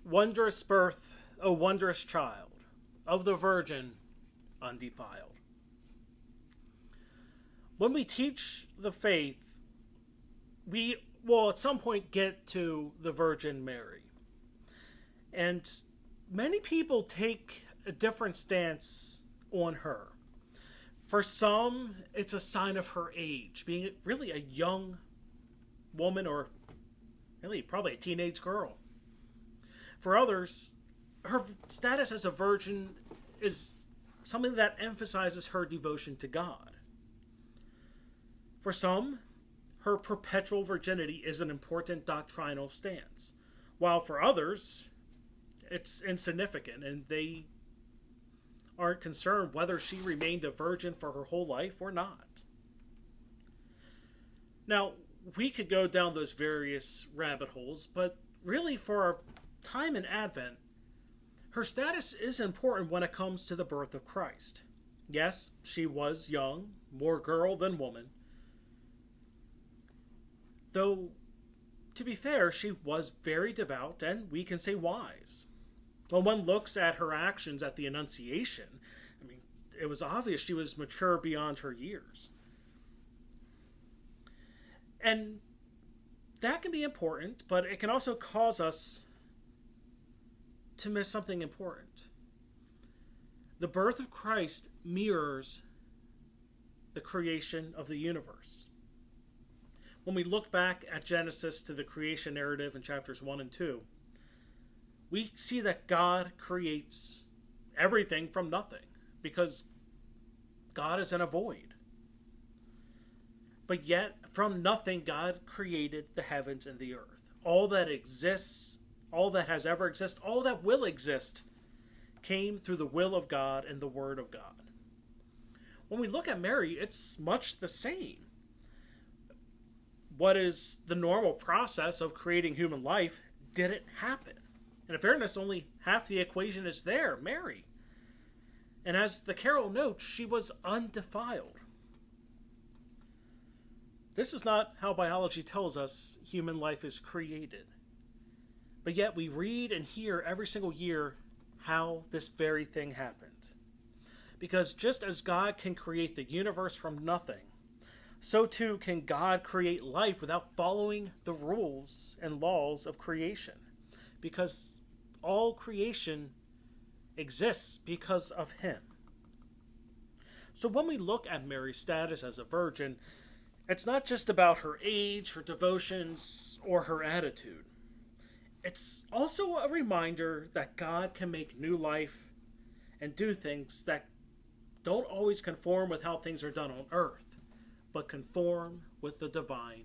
Wondrous birth, O wondrous child, of the Virgin undefiled. When we teach the faith, we will at some point get to the Virgin Mary. And many people take a different stance on her. For some, it's a sign of her age, being really a young woman or really probably a teenage girl. For others, her status as a virgin is something that emphasizes her devotion to God. For some, her perpetual virginity is an important doctrinal stance, while for others, it's insignificant and they aren't concerned whether she remained a virgin for her whole life or not. Now, we could go down those various rabbit holes, but really for our time in Advent, her status is important when it comes to the birth of Christ. Yes, she was young, more girl than woman. Though, to be fair, she was very devout and we can say wise. When one looks at her actions at the Annunciation, it was obvious she was mature beyond her years. And that can be important, but it can also cause us to miss something important. The birth of Christ mirrors the creation of the universe. When we look back at Genesis to the creation narrative in chapters 1 and 2, we see that God creates everything from nothing because God is in a void. But yet, from nothing, God created the heavens and the earth. All that exists, all that has ever existed, all that will exist came through the will of God and the Word of God. When we look at Mary, it's much the same. What is the normal process of creating human life didn't happen. And in fairness, only half the equation is there, Mary. And as the carol notes, she was undefiled. This is not how biology tells us human life is created. But yet we read and hear every single year how this very thing happened. Because just as God can create the universe from nothing, so too can God create life without following the rules and laws of creation. Because all creation exists because of Him. So when we look at Mary's status as a virgin, it's not just about her age, her devotions, or her attitude. It's also a reminder that God can make new life and do things that don't always conform with how things are done on earth, but conform with the divine